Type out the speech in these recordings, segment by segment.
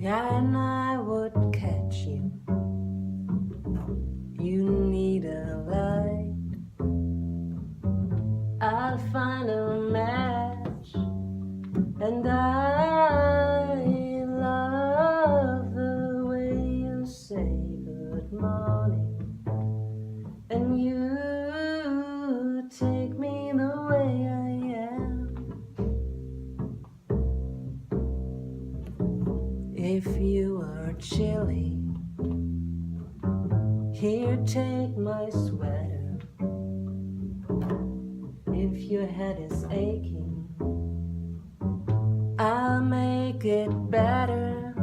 and I would catch you. You need a light, I'll find a match, and I love the way you say good morning, and you take me the way I am. If you are chilly, here, take my sweater. If your head is aching, I'll make it better.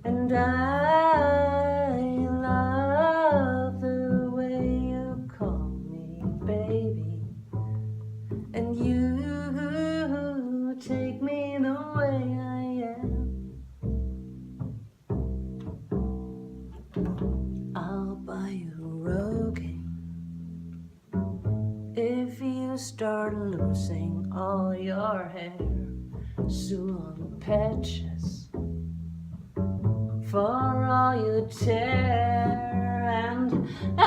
And I love the way you call me baby, and you take me the way I am. I'll buy you Rogaine if you start losing all your hair. Sew on patches for all you tear, and I